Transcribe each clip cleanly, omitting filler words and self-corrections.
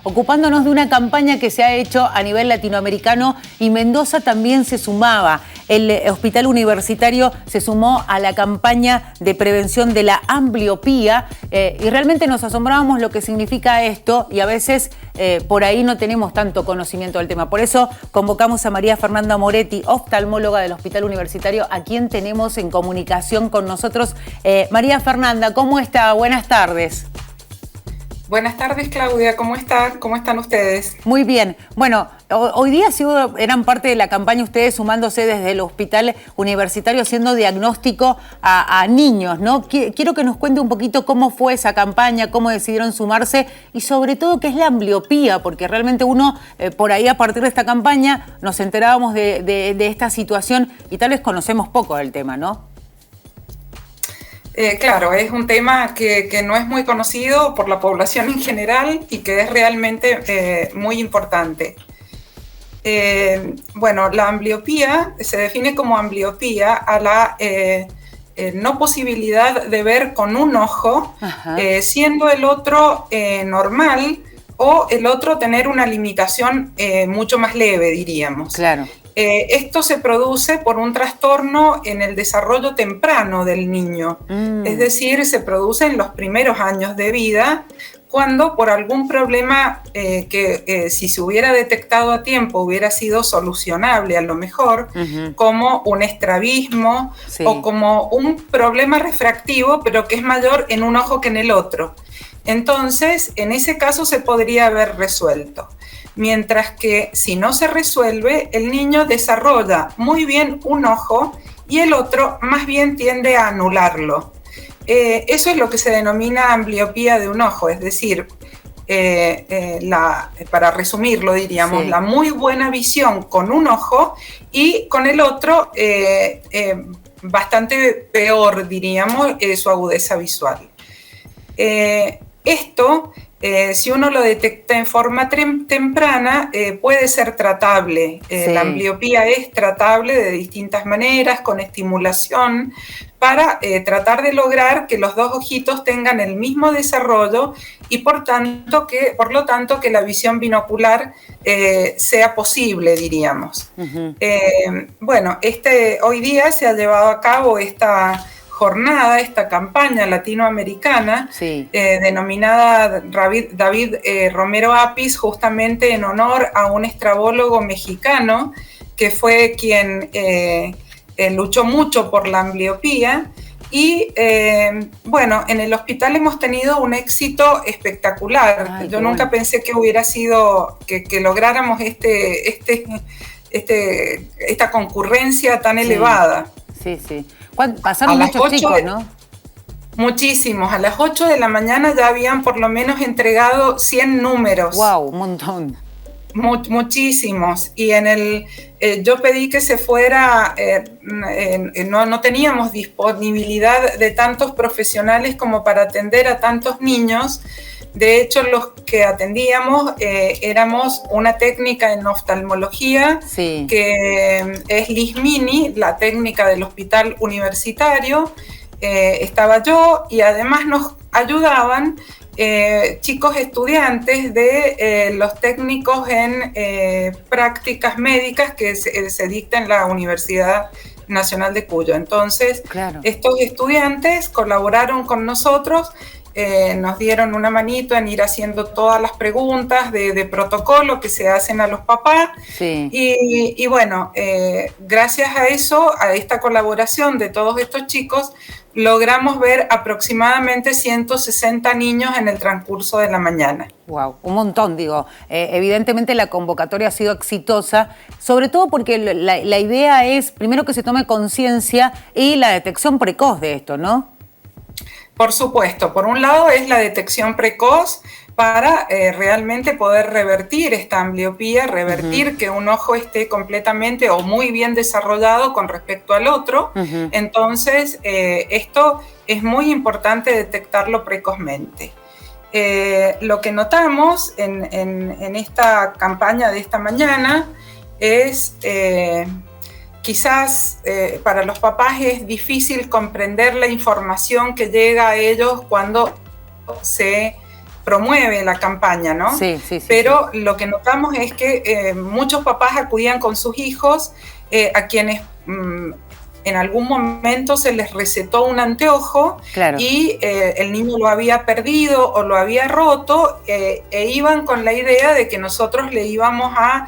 ocupándonos de una campaña que se ha hecho a nivel latinoamericano y Mendoza también se sumaba. El Hospital Universitario se sumó a la campaña de prevención de la ambliopía y realmente nos asombrábamos lo que significa esto y a veces por ahí no tenemos tanto conocimiento del tema. Por eso convocamos a María Fernanda Moretti, oftalmóloga del Hospital Universitario, a quien tenemos en comunicación con nosotros. María Fernanda, ¿cómo está? Buenas tardes. Buenas tardes, Claudia. ¿Cómo está? ¿Cómo están ustedes? Muy bien. Bueno, hoy día sí eran parte de la campaña ustedes sumándose desde el Hospital Universitario haciendo diagnóstico a niños, ¿no? Quiero que nos cuente un poquito cómo fue esa campaña, cómo decidieron sumarse y sobre todo qué es la ambliopía, porque realmente uno por ahí a partir de esta campaña nos enterábamos de esta situación y tal vez conocemos poco del tema, ¿no? Claro, es un tema que no es muy conocido por la población en general y que es realmente muy importante. Bueno, la ambliopía se define como ambliopía a la no posibilidad de ver con un ojo, siendo el otro normal o el otro tener una limitación mucho más leve, diríamos. Claro. Esto se produce por un trastorno en el desarrollo temprano del niño, es decir, se produce en los primeros años de vida, cuando por algún problema que si se hubiera detectado a tiempo hubiera sido solucionable a lo mejor, como un estrabismo o como un problema refractivo, pero que es mayor en un ojo que en el otro. Entonces, en ese caso se podría haber resuelto. Mientras que si no se resuelve, el niño desarrolla muy bien un ojo y el otro más bien tiende a anularlo. Eso es lo que se denomina ambliopía de un ojo, es decir, para resumirlo diríamos, la muy buena visión con un ojo y con el otro bastante peor, diríamos, su agudeza visual. Esto, si uno lo detecta en forma temprana, puede ser tratable. La ambliopía es tratable de distintas maneras, con estimulación, para tratar de lograr que los dos ojitos tengan el mismo desarrollo y por lo tanto que la visión binocular sea posible, diríamos. Bueno, hoy día se ha llevado a cabo esta jornada, esta campaña latinoamericana denominada David Romero Apis, justamente en honor a un estrabólogo mexicano que fue quien luchó mucho por la ambliopía y bueno, en el hospital hemos tenido un éxito espectacular. Yo nunca pensé que hubiera sido, que lográramos esta concurrencia tan elevada. Sí. Pasaron muchos chicos, ¿no? Muchísimos. A las 8 de la mañana ya habían por lo menos entregado 100 números. ¡Wow! Un montón. Muchísimos. Y yo pedí que se fuera, no teníamos disponibilidad de tantos profesionales como para atender a tantos niños. De hecho, los que atendíamos éramos una técnica en oftalmología, que es LISMINI, la técnica del Hospital Universitario. Estaba yo y además nos ayudaban chicos estudiantes de los técnicos en prácticas médicas que se dicta en la Universidad Nacional de Cuyo. Entonces, estos estudiantes colaboraron con nosotros, nos dieron una manito en ir haciendo todas las preguntas de protocolo que se hacen a los papás. Y bueno, gracias a eso, a esta colaboración de todos estos chicos, logramos ver aproximadamente 160 niños en el transcurso de la mañana. Wow, un montón, digo. Evidentemente la convocatoria ha sido exitosa, sobre todo porque la idea es, primero, que se tome conciencia y la detección precoz de esto, ¿no? Por supuesto. Por un lado es la detección precoz para realmente poder revertir esta ambliopía, revertir que un ojo esté completamente o muy bien desarrollado con respecto al otro. Entonces, esto es muy importante detectarlo precozmente. Lo que notamos en esta campaña de esta mañana es quizás para los papás es difícil comprender la información que llega a ellos cuando se promueve la campaña, ¿no? Sí. Pero lo que notamos es que muchos papás acudían con sus hijos a quienes en algún momento se les recetó un anteojo, claro, y el niño lo había perdido o lo había roto, e iban con la idea de que nosotros lo íbamos a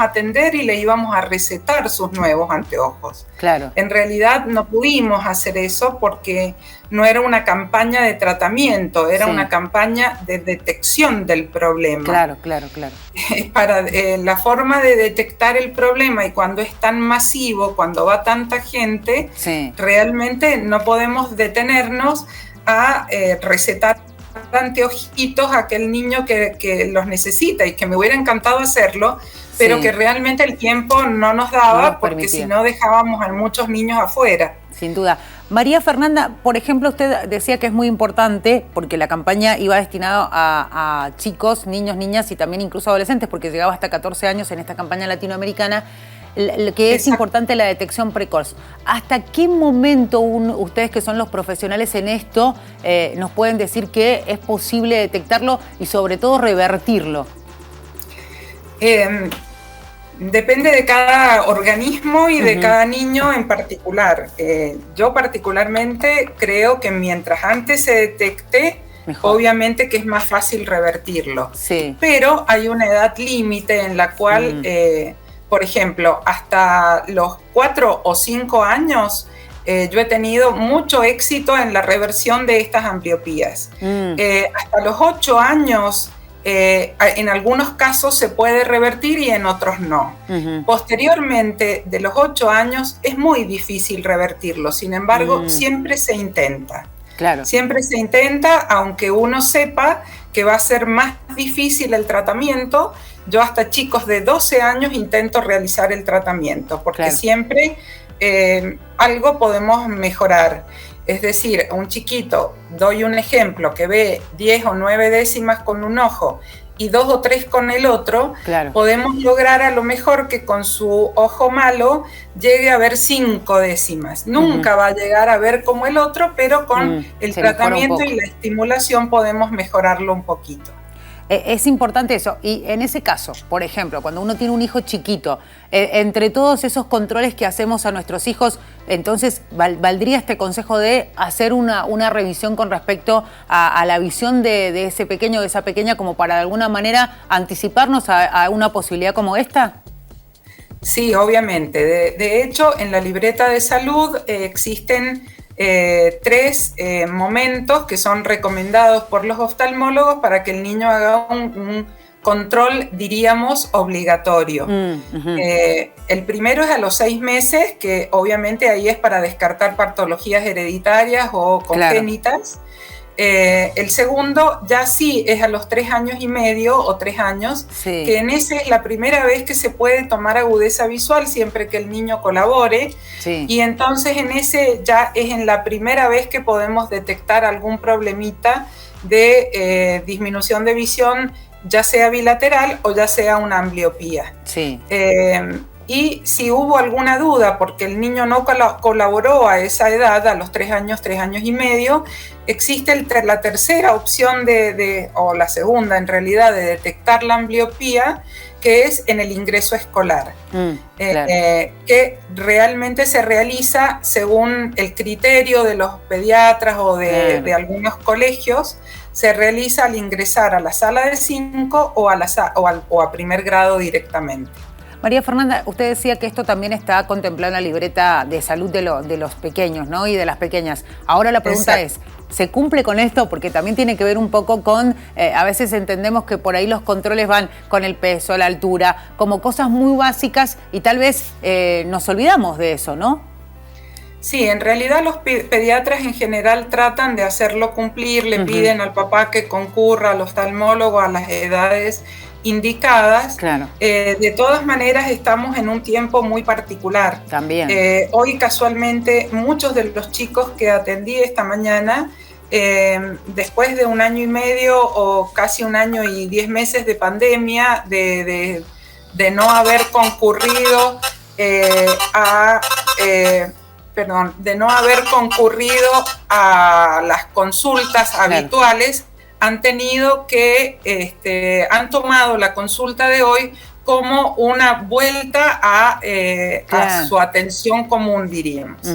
atender y le íbamos a recetar sus nuevos anteojos. Claro. En realidad no pudimos hacer eso porque no era una campaña de tratamiento, era una campaña de detección del problema. Claro. Para la forma de detectar el problema, y cuando es tan masivo, cuando va tanta gente, realmente no podemos detenernos a recetar anteojitos a aquel niño que los necesita, y que me hubiera encantado hacerlo, pero que realmente el tiempo no nos daba, porque si no dejábamos a muchos niños afuera. Sin duda. María Fernanda, por ejemplo, usted decía que es muy importante, porque la campaña iba destinada a chicos, niños, niñas y también incluso adolescentes, porque llegaba hasta 14 años en esta campaña latinoamericana, que es importante la detección precoz. ¿Hasta qué momento ustedes, que son los profesionales en esto, nos pueden decir que es posible detectarlo y sobre todo revertirlo? Depende de cada organismo y de cada niño en particular. Yo particularmente creo que mientras antes se detecte, mejor. Obviamente que es más fácil revertirlo. Sí. Pero hay una edad límite en la cual, por ejemplo, hasta los 4 o 5 años, yo he tenido mucho éxito en la reversión de estas ambliopías. Hasta los 8 años, en algunos casos se puede revertir y en otros no. Posteriormente, de los 8 años, es muy difícil revertirlo. Sin embargo, siempre se intenta. Claro. Siempre se intenta, aunque uno sepa que va a ser más difícil el tratamiento. Yo hasta chicos de 12 años intento realizar el tratamiento, porque siempre algo podemos mejorar. Es decir, un chiquito, doy un ejemplo, que ve 10 o 9 décimas con un ojo y 2 o 3 con el otro, podemos lograr a lo mejor que con su ojo malo llegue a ver 5 décimas. Nunca va a llegar a ver como el otro, pero con el tratamiento y la estimulación podemos mejorarlo un poquito. Es importante eso. Y en ese caso, por ejemplo, cuando uno tiene un hijo chiquito, entre todos esos controles que hacemos a nuestros hijos, entonces valdría este consejo de hacer una revisión con respecto a la visión de ese pequeño, de esa pequeña, como para de alguna manera anticiparnos a una posibilidad como esta. Sí, obviamente. De hecho, en la libreta de salud existen 3 momentos que son recomendados por los oftalmólogos para que el niño haga un control, diríamos, obligatorio. El primero es a los 6 meses, que obviamente ahí es para descartar patologías hereditarias o congénitas. El segundo ya sí es a los 3 años y medio o 3 años, que en ese es la primera vez que se puede tomar agudeza visual siempre que el niño colabore, y entonces en ese ya es en la primera vez que podemos detectar algún problemita de disminución de visión, ya sea bilateral o ya sea una ambliopía. Y si hubo alguna duda porque el niño no colaboró a esa edad, a los 3 años, 3 años y medio, existe la tercera opción o la segunda en realidad, de detectar la ambliopía, que es en el ingreso escolar, que realmente se realiza según el criterio de los pediatras o de algunos colegios. Se realiza al ingresar a la sala de 5 o a primer grado directamente. María Fernanda, usted decía que esto también está contemplado en la libreta de salud de los pequeños, ¿no? Y de las pequeñas. Ahora la pregunta es, ¿se cumple con esto? Porque también tiene que ver un poco con, a veces entendemos que por ahí los controles van con el peso, la altura, como cosas muy básicas y tal vez nos olvidamos de eso, ¿no? Sí, en realidad los pediatras en general tratan de hacerlo cumplir, le piden al papá que concurra al oftalmólogo a las edades indicadas. De todas maneras estamos en un tiempo muy particular. También. Hoy casualmente muchos de los chicos que atendí esta mañana, después de 1 año y medio o casi 1 año y 10 meses de pandemia, de no haber concurrido de no haber concurrido a las consultas habituales, han tenido que, han tomado la consulta de hoy como una vuelta a su atención común, diríamos.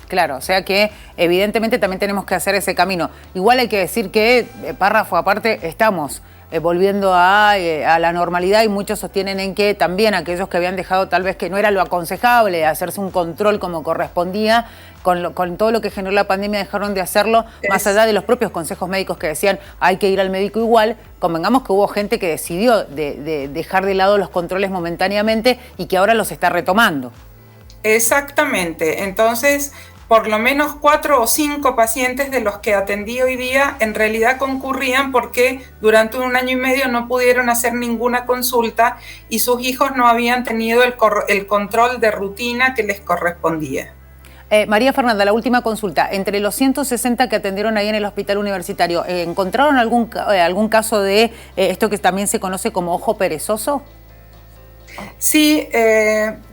Claro, o sea que evidentemente también tenemos que hacer ese camino. Igual hay que decir que, párrafo aparte, estamos volviendo a la normalidad y muchos sostienen en que también aquellos que habían dejado tal vez que no era lo aconsejable hacerse un control como correspondía, con todo lo que generó la pandemia dejaron de hacerlo, más allá de los propios consejos médicos que decían hay que ir al médico igual. Convengamos que hubo gente que decidió de dejar de lado los controles momentáneamente y que ahora los está retomando. Exactamente, entonces por lo menos 4 o 5 pacientes de los que atendí hoy día en realidad concurrían porque durante 1 año y medio no pudieron hacer ninguna consulta y sus hijos no habían tenido el control de rutina que les correspondía. María Fernanda, la última consulta. Entre los 160 que atendieron ahí en el hospital universitario, ¿encontraron algún caso de esto que también se conoce como ojo perezoso? Sí,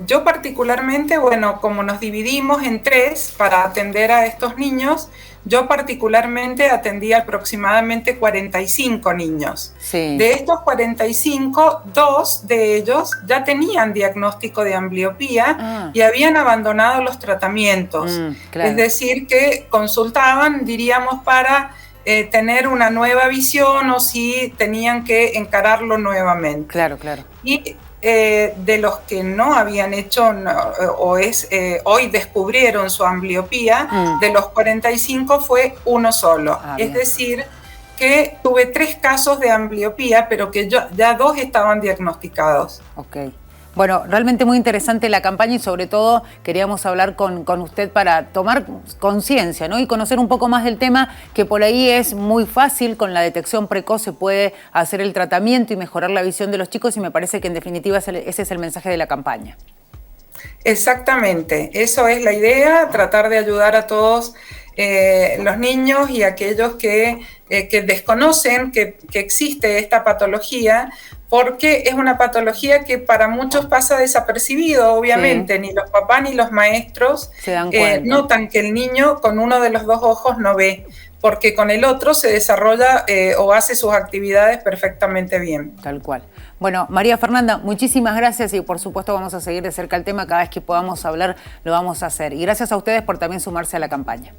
yo particularmente, bueno, como nos dividimos en 3 para atender a estos niños, yo particularmente atendí aproximadamente 45 niños. Sí. De estos 45, 2 de ellos ya tenían diagnóstico de ambliopía y habían abandonado los tratamientos. Claro. Es decir, que consultaban, diríamos, para tener una nueva visión o si tenían que encararlo nuevamente. Claro, claro. Y de los que no habían hecho hoy descubrieron su ambliopía, de los 45 fue 1 solo. Es decir, que tuve 3 casos de ambliopía, pero que ya 2 estaban diagnosticados. Ok. Bueno, realmente muy interesante la campaña y sobre todo queríamos hablar con usted para tomar conciencia, ¿no? Y conocer un poco más del tema, que por ahí es muy fácil, con la detección precoz se puede hacer el tratamiento y mejorar la visión de los chicos y me parece que en definitiva ese es el mensaje de la campaña. Exactamente, eso es la idea, tratar de ayudar a todos los niños y aquellos que desconocen que existe esta patología, porque es una patología que para muchos pasa desapercibido, obviamente. Sí. Ni los papás ni los maestros se dan cuenta. Notan que el niño con uno de los 2 ojos no ve, porque con el otro se desarrolla o hace sus actividades perfectamente bien. Tal cual. Bueno, María Fernanda, muchísimas gracias y por supuesto vamos a seguir de cerca el tema. Cada vez que podamos hablar lo vamos a hacer. Y gracias a ustedes por también sumarse a la campaña.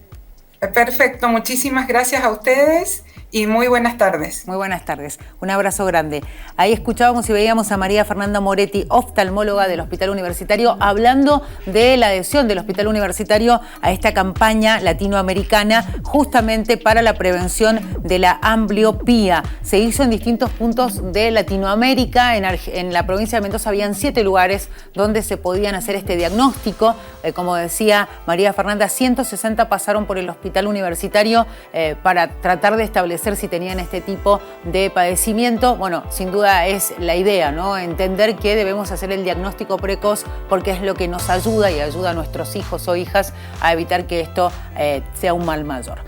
Perfecto, muchísimas gracias a ustedes y muy buenas tardes. Muy buenas tardes, un abrazo grande. Ahí escuchábamos y veíamos a María Fernanda Moretti, oftalmóloga del Hospital Universitario, hablando de la adhesión del Hospital Universitario a esta campaña latinoamericana justamente para la prevención de la ambliopía. Se hizo en distintos puntos de Latinoamérica, en la provincia de Mendoza habían 7 lugares donde se podían hacer este diagnóstico. Como decía María Fernanda, 160 pasaron por el Hospital Universitario para tratar de establecer si tenían este tipo de padecimiento. Bueno, sin duda es la idea, ¿no? Entender que debemos hacer el diagnóstico precoz porque es lo que nos ayuda y ayuda a nuestros hijos o hijas a evitar que esto sea un mal mayor.